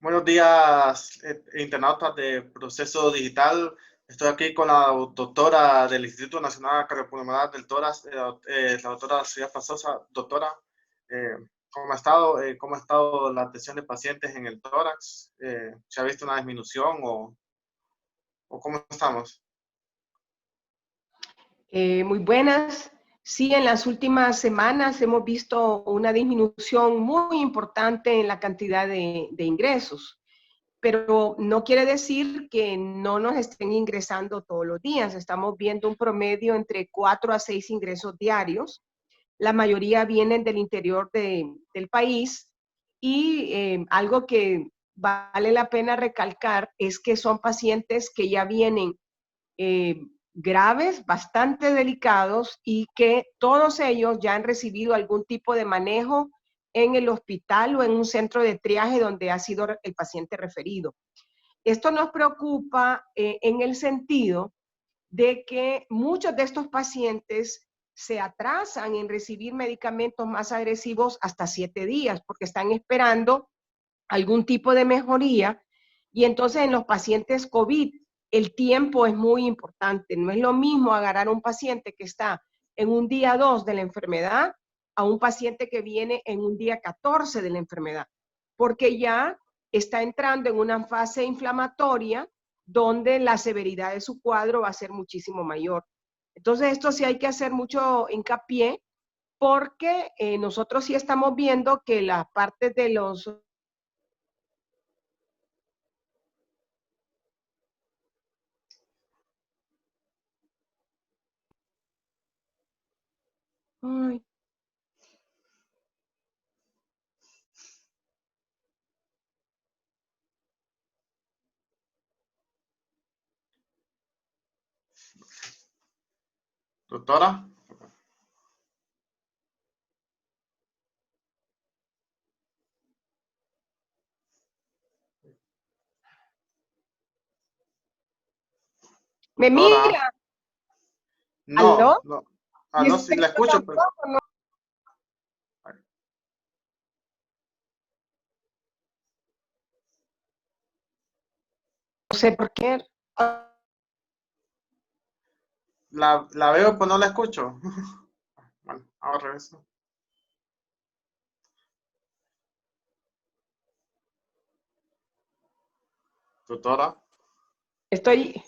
Buenos días, internautas de Proceso Digital. Estoy aquí con la doctora del Instituto Nacional Cardiopulmonar del Tórax, la doctora Silvia Pazosa. Doctora, eh, ¿cómo ha estado? ¿Cómo ha estado la atención de pacientes en el tórax? ¿Se ha visto una disminución o cómo estamos? Muy buenas. Sí, en las últimas semanas hemos visto una disminución muy importante en la cantidad de ingresos, pero no quiere decir que no nos estén ingresando todos los días. Estamos viendo un promedio entre 4 a 6 ingresos diarios. La mayoría vienen del interior del país y algo que vale la pena recalcar es que son pacientes que ya vienen eh, graves, bastante delicados y que todos ellos ya han recibido algún tipo de manejo en el hospital o en un centro de triaje donde ha sido el paciente referido. Esto nos preocupa en el sentido de que muchos de estos pacientes se atrasan en recibir medicamentos más agresivos hasta 7 días porque están esperando algún tipo de mejoría. Y entonces en los pacientes COVID el tiempo es muy importante. No es lo mismo agarrar a un paciente que está en un día 2 de la enfermedad a un paciente que viene en un día 14 de la enfermedad, porque ya está entrando en una fase inflamatoria donde la severidad de su cuadro va a ser muchísimo mayor. Entonces esto sí hay que hacer mucho hincapié porque nosotros sí estamos viendo que la parte de los Ay, Doctora, me doctora, mira, no, aló, no, y no, sí usted la escucho, pero tampoco, no sé por qué. la veo, pues no la escucho. Bueno, ahora regreso. Doctora. Estoy,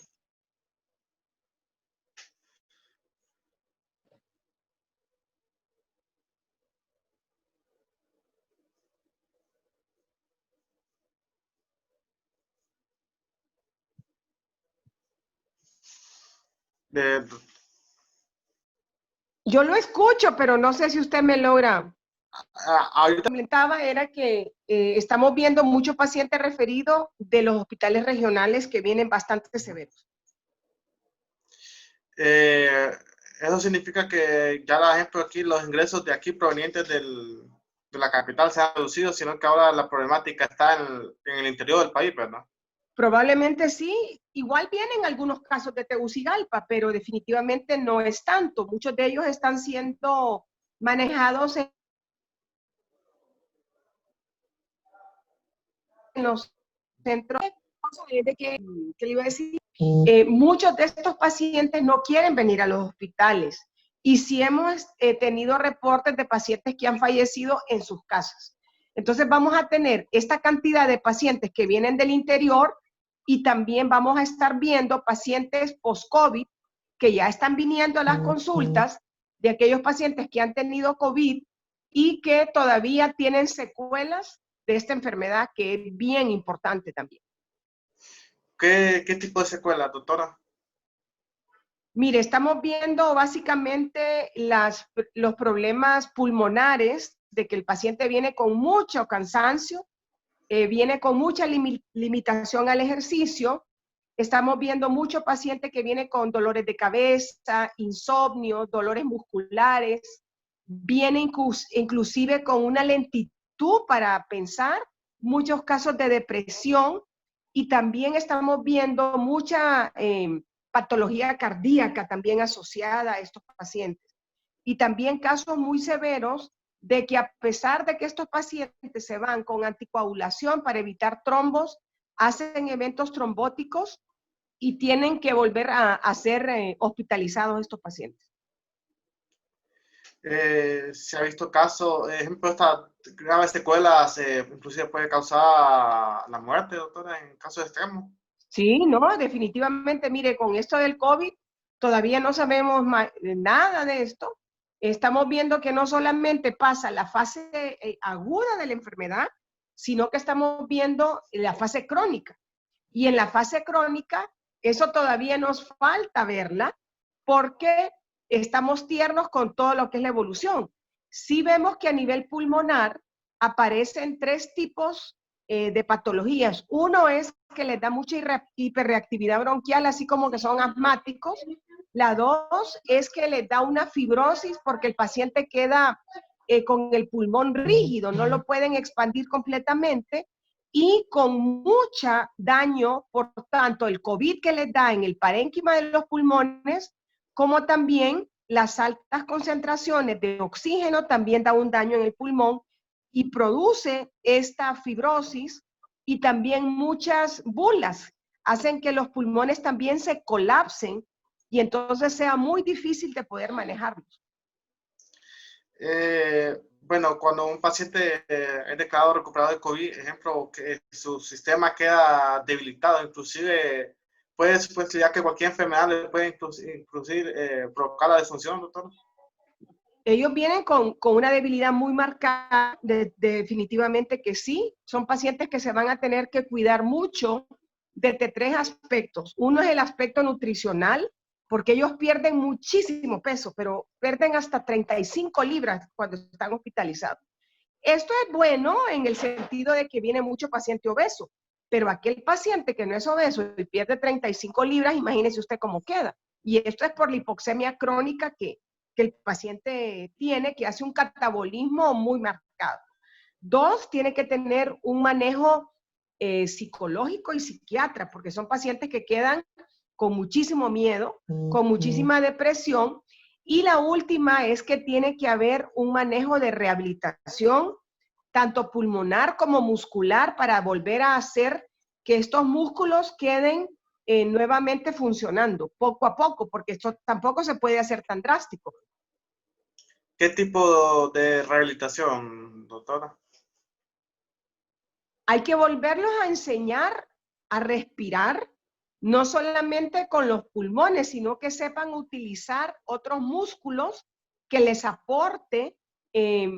De, yo lo escucho, pero no sé si usted me logra. ahorita Comentaba era que estamos viendo muchos pacientes referidos de los hospitales regionales que vienen bastante severos. Eh, eso significa que ya, por ejemplo, aquí los ingresos de aquí provenientes de la capital se han reducido, sino que ahora la problemática está en el interior del país, ¿verdad? Probablemente sí, igual vienen algunos casos de Tegucigalpa, pero definitivamente no es tanto. Muchos de ellos están siendo manejados en los centros de que le iba a decir, muchos de estos pacientes no quieren venir a los hospitales y sí hemos tenido reportes de pacientes que han fallecido en sus casas. Entonces vamos a tener esta cantidad de pacientes que vienen del interior y también vamos a estar viendo pacientes post-COVID que ya están viniendo a las consultas de aquellos pacientes que han tenido COVID y que todavía tienen secuelas de esta enfermedad que es bien importante también. ¿Qué tipo de secuela, doctora? Mire, estamos viendo básicamente los problemas pulmonares de que el paciente viene con mucho cansancio, viene con mucha limitación al ejercicio. Estamos viendo mucho paciente que viene con dolores de cabeza, insomnio, dolores musculares, viene inclusive con una lentitud para pensar, muchos casos de depresión y también estamos viendo mucha patología cardíaca también asociada a estos pacientes. Y también casos muy severos de que a pesar de que estos pacientes se van con anticoagulación para evitar trombos, hacen eventos trombóticos y tienen que volver a ser hospitalizados estos pacientes. Se ha visto casos, ejemplo, estas graves secuelas, inclusive puede causar la muerte, doctora, en casos extremos. Sí, no, definitivamente, mire, con esto del COVID todavía no sabemos nada de esto. Estamos viendo que no solamente pasa la fase aguda de la enfermedad, sino que estamos viendo la fase crónica. Y en la fase crónica, eso todavía nos falta verla porque estamos tiernos con todo lo que es la evolución. Sí vemos que a nivel pulmonar aparecen 3 tipos de patologías. Uno es que les da mucha hiperreactividad bronquial, así como que son asmáticos. La 2 es que les da una fibrosis porque el paciente queda con el pulmón rígido, no lo pueden expandir completamente y con mucha daño, por tanto, el COVID que les da en el parénquima de los pulmones, como también las altas concentraciones de oxígeno también da un daño en el pulmón y produce esta fibrosis y también muchas bulas hacen que los pulmones también se colapsen y entonces sea muy difícil de poder manejarlos. Bueno, cuando un paciente es declarado recuperado de COVID, ejemplo, que su sistema queda debilitado, inclusive puede posibilidad que cualquier enfermedad le puede inclusive provocar la disfunción, doctor. Ellos vienen con una debilidad muy marcada, definitivamente que sí. Son pacientes que se van a tener que cuidar mucho desde 3 aspectos. Uno es el aspecto nutricional, porque ellos pierden muchísimo peso, pero pierden hasta 35 libras cuando están hospitalizados. Esto es bueno en el sentido de que viene mucho paciente obeso, pero aquel paciente que no es obeso y pierde 35 libras, imagínese usted cómo queda. Y esto es por la hipoxemia crónica que el paciente tiene, que hace un catabolismo muy marcado. 2, tiene que tener un manejo psicológico y psiquiatra, porque son pacientes que quedan con muchísimo miedo, con muchísima depresión. Y la última es que tiene que haber un manejo de rehabilitación, tanto pulmonar como muscular, para volver a hacer que estos músculos queden nuevamente funcionando poco a poco, porque esto tampoco se puede hacer tan drástico. ¿Qué tipo de rehabilitación, doctora? Hay que volverlos a enseñar a respirar, no solamente con los pulmones, sino que sepan utilizar otros músculos que les aporte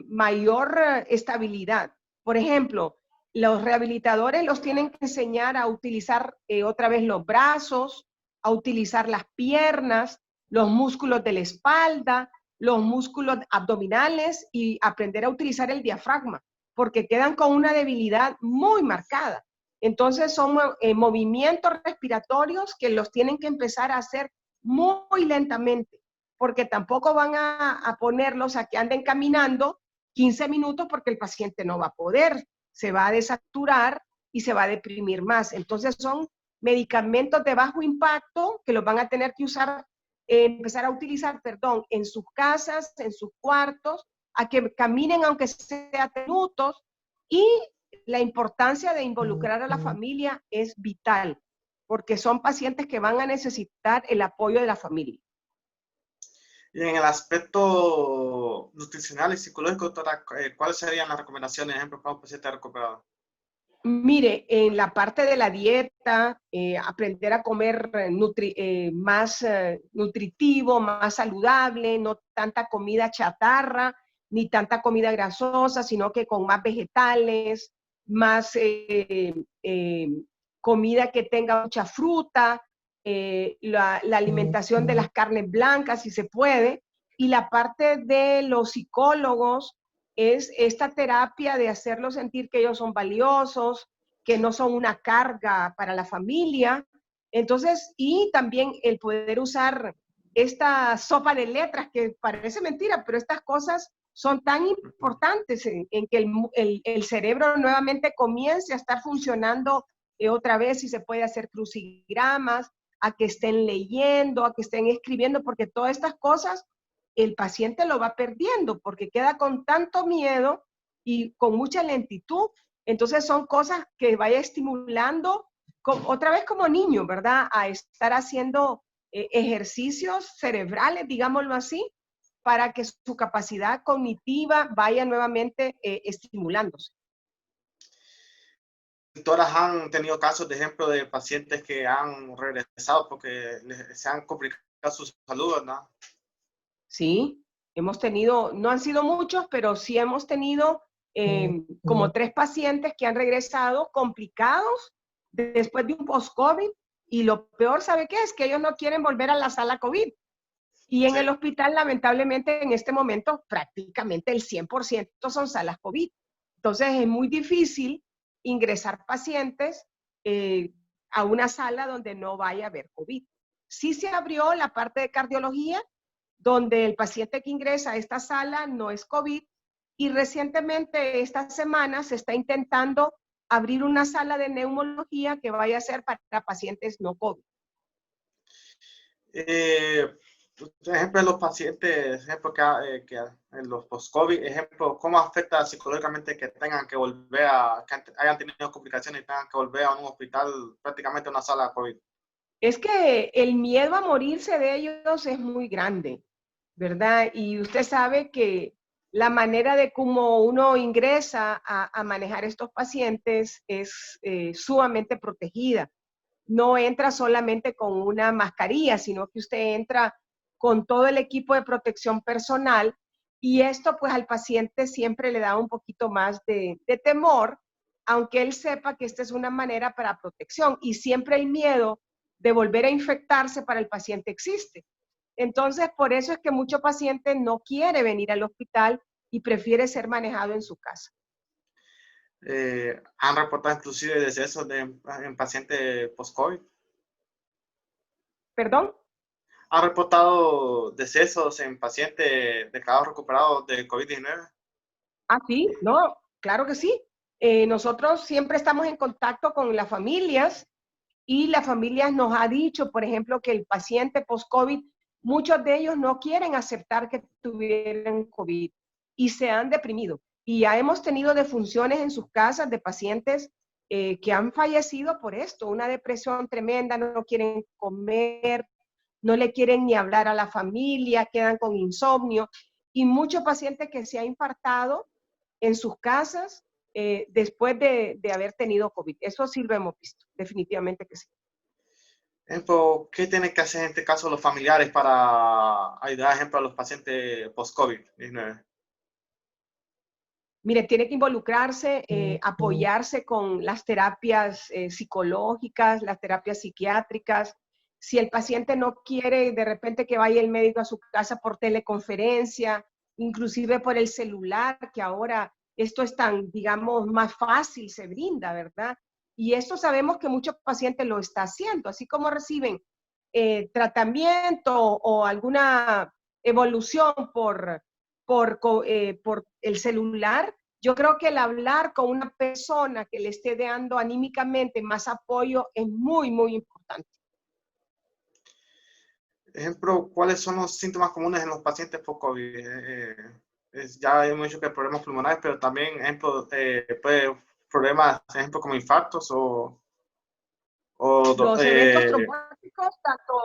mayor estabilidad. Por ejemplo, los rehabilitadores los tienen que enseñar a utilizar otra vez los brazos, a utilizar las piernas, los músculos de la espalda, los músculos abdominales y aprender a utilizar el diafragma, porque quedan con una debilidad muy marcada. Entonces son movimientos respiratorios que los tienen que empezar a hacer muy lentamente, porque tampoco van a ponerlos a que anden caminando 15 minutos porque el paciente no va a poder, se va a desaturar y se va a deprimir más. Entonces son medicamentos de bajo impacto que los van a tener que usar, empezar a utilizar, perdón, en sus casas, en sus cuartos, a que caminen aunque sea minutos, y la importancia de involucrar a la familia es vital, porque son pacientes que van a necesitar el apoyo de la familia. Y en el aspecto nutricional y psicológico, doctora, ¿cuáles serían las recomendaciones, ejemplo, para un paciente recuperado? Mire, en la parte de la dieta, aprender a comer más nutritivo, más saludable, no tanta comida chatarra, ni tanta comida grasosa, sino que con más vegetales, más comida que tenga mucha fruta, la alimentación de las carnes blancas, si se puede, y la parte de los psicólogos es esta terapia de hacerlos sentir que ellos son valiosos, que no son una carga para la familia. Entonces, y también el poder usar esta sopa de letras, que parece mentira, pero estas cosas son tan importantes en que el cerebro nuevamente comience a estar funcionando otra vez, si se puede hacer crucigramas, a que estén leyendo, a que estén escribiendo, porque todas estas cosas el paciente lo va perdiendo porque queda con tanto miedo y con mucha lentitud. Entonces son cosas que vaya estimulando, otra vez como niño, ¿verdad? A estar haciendo ejercicios cerebrales, digámoslo así, para que su capacidad cognitiva vaya nuevamente estimulándose. Doctoras, ¿han tenido casos, de ejemplo, de pacientes que han regresado porque se han complicado su salud, ¿verdad? Sí, hemos tenido, no han sido muchos, pero sí hemos tenido como 3 pacientes que han regresado complicados después de un post-COVID, y lo peor, ¿sabe qué? Es que ellos no quieren volver a la sala COVID. Y en el hospital, lamentablemente, en este momento, prácticamente el 100% son salas COVID. Entonces, es muy difícil ingresar pacientes a una sala donde no vaya a haber COVID. Sí se abrió la parte de cardiología, donde el paciente que ingresa a esta sala no es COVID, y recientemente, esta semana, se está intentando abrir una sala de neumología que vaya a ser para pacientes no COVID. Por ejemplo, en los pacientes, ejemplo, que en los post-COVID, ejemplo, ¿cómo afecta psicológicamente que tengan que volver que hayan tenido complicaciones y tengan que volver a un hospital, prácticamente a una sala de COVID? Es que el miedo a morirse de ellos es muy grande, ¿verdad? Y usted sabe que la manera de cómo uno ingresa a manejar estos pacientes es sumamente protegida. No entra solamente con una mascarilla, sino que usted entra con todo el equipo de protección personal, y esto pues al paciente siempre le da un poquito más de temor, aunque él sepa que esta es una manera para protección, y siempre el miedo de volver a infectarse para el paciente existe. Entonces, por eso es que mucho paciente no quiere venir al hospital y prefiere ser manejado en su casa. ¿Han reportado inclusive decesos en pacientes post-COVID? ¿Perdón? ¿Han reportado decesos en pacientes declarados recuperados de COVID-19? Ah, sí, no, claro que sí. Nosotros siempre estamos en contacto con las familias, y las familias nos ha dicho, por ejemplo, que el paciente post-COVID, muchos de ellos no quieren aceptar que tuvieran COVID y se han deprimido. Y ya hemos tenido defunciones en sus casas de pacientes que han fallecido por esto, una depresión tremenda, no quieren comer, no le quieren ni hablar a la familia, quedan con insomnio, y muchos pacientes que se han infartado en sus casas después de haber tenido COVID. Eso sí lo hemos visto, definitivamente que sí. Ejemplo, ¿qué tienen que hacer en este caso los familiares para ayudar, ejemplo, a los pacientes post-COVID-19? Mire, tiene que involucrarse, apoyarse con las terapias psicológicas, las terapias psiquiátricas. Si el paciente no quiere de repente que vaya el médico a su casa por teleconferencia, inclusive por el celular, que ahora esto es tan, digamos, más fácil, se brinda, ¿verdad? Y esto sabemos que muchos pacientes lo están haciendo, así como reciben tratamiento o alguna evolución por el celular. Yo creo que el hablar con una persona que le esté dando anímicamente más apoyo es muy, muy importante. Ejemplo, ¿cuáles son los síntomas comunes en los pacientes post-COVID? Ya hemos dicho que problemas pulmonares, pero también, ejemplo, problemas, ejemplo, como infartos Los eventos trombóticos, tanto